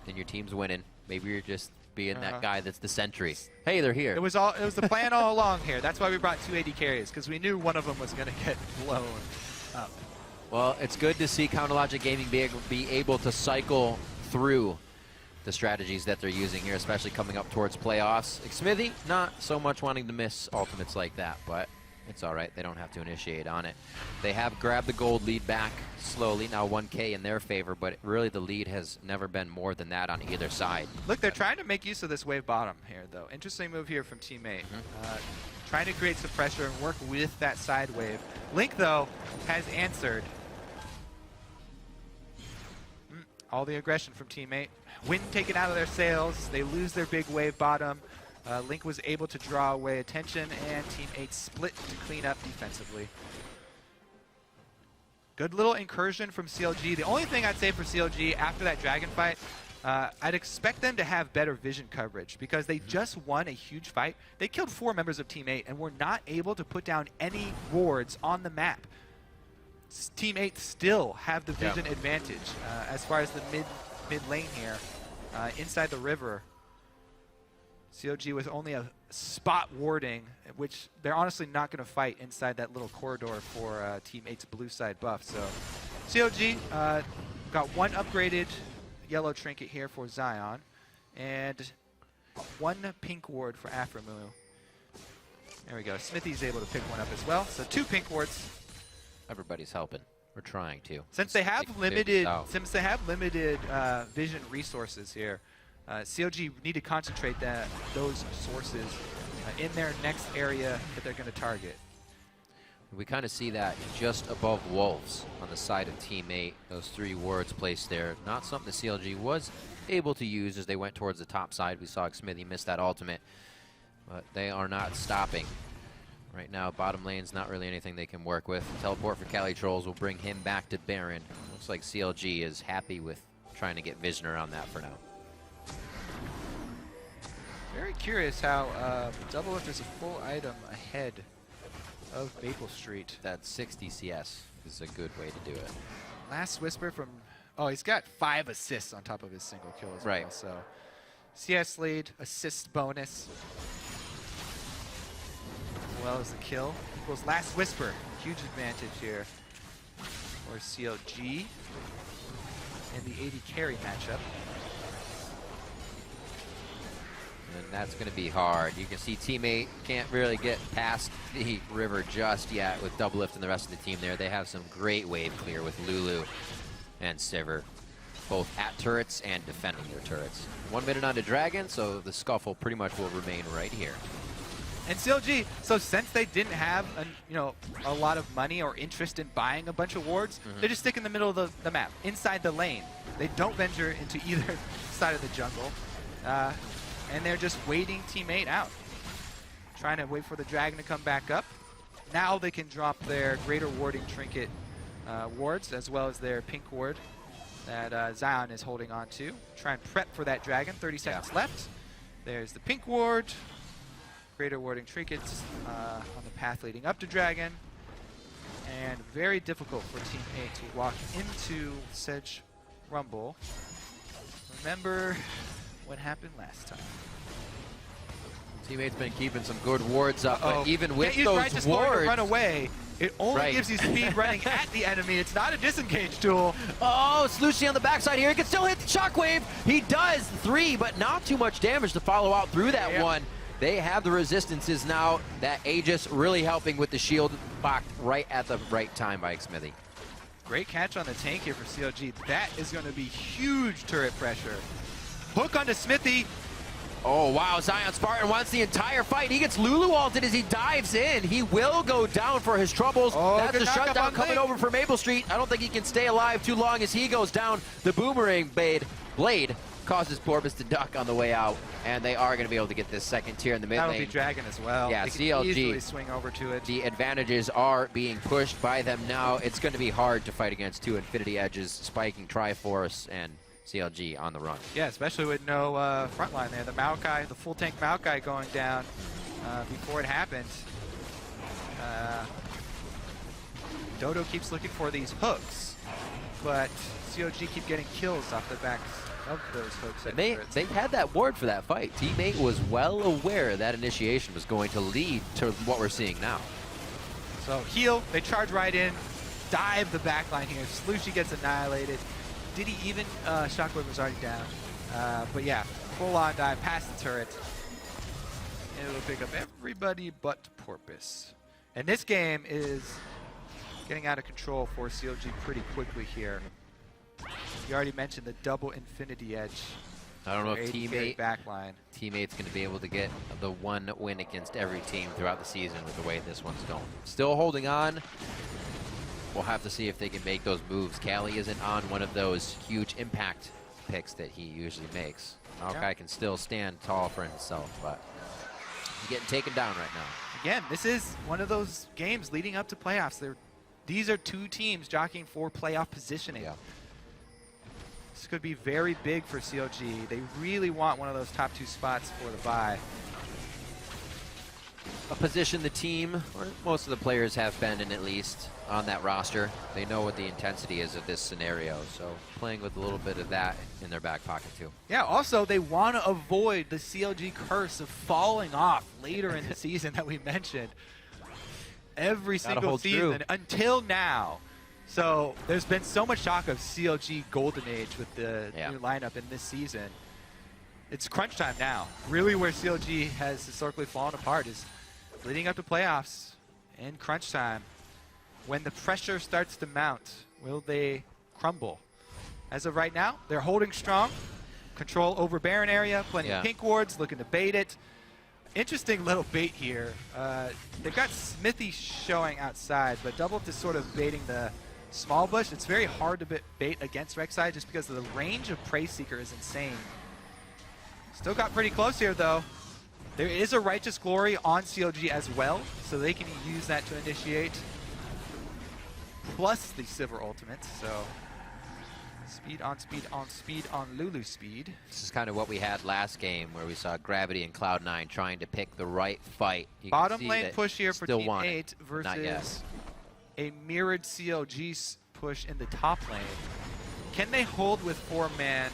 Speaker 1: and your team's winning, maybe you're just being that guy that's the sentry. Hey, they're here.
Speaker 2: It was the plan all along here. That's why we brought 2 AD carries, because we knew one of them was going to get blown up.
Speaker 1: Well, it's good to see Counterlogic Gaming be able to through the strategies that they're using here, especially coming up towards playoffs. Smithy, not so much wanting to miss ultimates like that, but it's all right. They don't have to initiate on it. They have grabbed the gold lead back slowly, now 1K in their favor, but really the lead has never been more than that on either side.
Speaker 2: Look, they're trying to make use of this wave bottom here, though. Interesting move here from teammate. Trying to create some pressure and work with that side wave. Link, though, has answered. All the aggression from teammate. Wind taken out of their sails. They lose their big wave bottom. Link was able to draw away attention, and Team 8 split to clean up defensively. Good little incursion from CLG. The only thing I'd say for CLG after that dragon fight, I'd expect them to have better vision coverage, because they just won a huge fight. They killed 4 members of Team 8 and were not able to put down any wards on the map. Team 8 still have the vision advantage as far as the mid lane here, inside the river. CLG with only a spot warding, which they're honestly not going to fight inside that little corridor for Team 8's blue side buff. So CLG got 1 upgraded yellow trinket here for Zion, and 1 pink ward for Aframu. There we go. Smithy's able to pick 1 up as well. So 2 pink wards.
Speaker 1: Everybody's helping. We're trying to.
Speaker 2: Since they have limited vision resources here, CLG need to concentrate those sources in their next area that they're going to target.
Speaker 1: We kind of see that just above Wolves on the side of Team 8. Those 3 wards placed there. Not something the CLG was able to use as they went towards the top side. We saw Smithy miss that ultimate, but they are not stopping. Right now, bottom lane's not really anything they can work with. Teleport for Cali Trolls will bring him back to Baron. Looks like CLG is happy with trying to get vision around that for now.
Speaker 2: Very curious how Double Lift is a full item ahead of Maple Street.
Speaker 1: That 60 CS is a good way to do it.
Speaker 2: Last Whisper from... Oh, he's got 5 assists on top of his single kill as well. So CS lead, assist bonus, as well as the kill. Equals Last Whisper. Huge advantage here for CLG in the AD carry matchup.
Speaker 1: And that's going to be hard. You can see teammate can't really get past the river just yet with Double Lift and the rest of the team there. They have some great wave clear with Lulu and Sivir, both at turrets and defending their turrets. 1 minute on to Dragon, so the scuffle pretty much will remain right here.
Speaker 2: And CLG, so since they didn't have a lot of money or interest in buying a bunch of wards, they just stick in the middle of the map, inside the lane. They don't venture into either side of the jungle. And they're just waiting Team 8 out. Trying to wait for the Dragon to come back up. Now they can drop their Greater Warding Trinket wards, as well as their pink ward that Zion is holding on to. Try and prep for that Dragon. 30 seconds left. There's the pink ward. Greater Warding Trinkets on the path leading up to Dragon. And very difficult for Team 8 to walk into Sedge Rumble. Remember what happened last time.
Speaker 1: Teammate's been keeping some good wards up, but even with
Speaker 2: those
Speaker 1: those wards,
Speaker 2: to run away, it only gives you speed running at the enemy. It's not a disengage tool.
Speaker 1: Oh, Slushi on the backside here. He can still hit the shockwave. He does 3, but not too much damage to follow out through that one. They have the resistances now. That Aegis really helping with the shield blocked right at the right time by Smithy.
Speaker 2: Great catch on the tank here for CLG. That is going to be huge turret pressure. Hook onto Smithy.
Speaker 1: Oh, wow. Zion Spartan wants the entire fight. He gets Lulu ulted as he dives in. He will go down for his troubles. That's the shutdown coming over for Maple Street. I don't think he can stay alive too long as he goes down. The boomerang blade causes Porpoise to duck on the way out, and they are going to be able to get this second tier in the mid lane.
Speaker 2: That'll be Dragon as well.
Speaker 1: Yeah,
Speaker 2: they can
Speaker 1: CLG
Speaker 2: easily swing over to it.
Speaker 1: The advantages are being pushed by them now. It's going to be hard to fight against 2 Infinity Edges, spiking Triforce, and CLG on the run.
Speaker 2: Yeah, especially with no front line there. The Maokai, the full tank Maokai going down before it happened. Dodo keeps looking for these hooks. but CLG keep getting kills off the backs of those hooks.
Speaker 1: And they had that ward for that fight. Teammate was well aware that initiation was going to lead to what we're seeing now.
Speaker 2: So heal, they charge right in, dive the backline here. Slushie gets annihilated. Did he even? Shockwave was already down. But yeah, full on dive past the turret. And it'll pick up everybody but Porpoise. And this game is getting out of control for CLG pretty quickly here. You already mentioned the double Infinity Edge.
Speaker 1: I don't know if
Speaker 2: backline.
Speaker 1: Teammate's going to be able to get the one win against every team throughout the season with the way this one's going. Still holding on. We'll have to see if they can make those moves. Cali isn't on one of those huge impact picks that he usually makes. Maokai can still stand tall for himself, but he's getting taken down right now.
Speaker 2: Again, this is one of those games leading up to playoffs. These are two teams jockeying for playoff positioning.
Speaker 1: Yeah.
Speaker 2: This could be very big for CLG. They really want one of those top 2 spots for the bye.
Speaker 1: A position the team, or most of the players have been in at least, on that roster. They know what the intensity is of this scenario, so playing with a little bit of that in their back pocket too.
Speaker 2: Yeah, also they want to avoid the CLG curse of falling off later in the season that we mentioned. Every single season until now. So there's been so much talk of CLG Golden Age with the new lineup in this season. It's crunch time now. Really where CLG has historically fallen apart is leading up to playoffs and crunch time. When the pressure starts to mount, will they crumble? As of right now, they're holding strong. Control over Baron area, plenty of pink wards, looking to bait it. Interesting little bait here. They've got Smithy showing outside, but Double is sort of baiting the small bush. It's very hard to bait against Rek'Sai just because of the range of Prey Seeker is insane. Still got pretty close here, though. There is a Righteous Glory on CLG as well, so they can use that to initiate. Plus the Sivir ultimate, so speed on speed on speed on Lulu speed.
Speaker 1: This is kind of what we had last game, where we saw Gravity and Cloud9 trying to pick the right fight.
Speaker 2: Bottom lane push here for Team 8 versus a mirrored CLG push in the top lane. Can they hold with 4-man?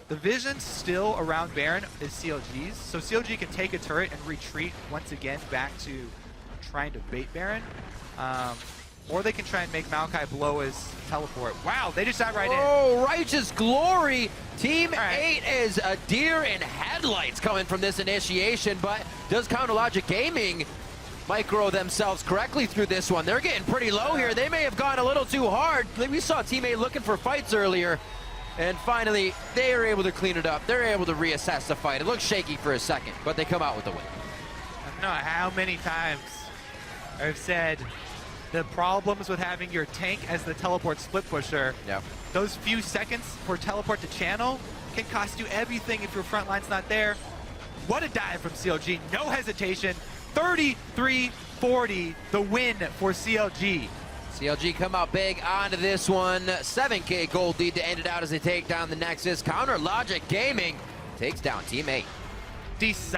Speaker 2: The vision still around Baron is CLG's, so CLG can take a turret and retreat once again back to trying to bait Baron. Or they can try and make Maokai blow his teleport. Wow, they just dive right in.
Speaker 1: Oh, Righteous Glory! Team 8 is a deer in headlights coming from this initiation, but does Counter Logic Gaming micro themselves correctly through this one? They're getting pretty low here. They may have gone a little too hard. We saw Team 8 looking for fights earlier, and finally they are able to clean it up. They're able to reassess the fight. It looks shaky for a second, but they come out with the win.
Speaker 2: I don't know how many times I've said the problems with having your tank as the teleport split pusher. Those few seconds for teleport to channel can cost you everything if your front line's not there. What a dive from CLG, no hesitation. 33-40, the win for CLG.
Speaker 1: CLG come out big onto this one. 7K gold lead to end it out as they take down the Nexus. Counter Logic Gaming takes down Team 8.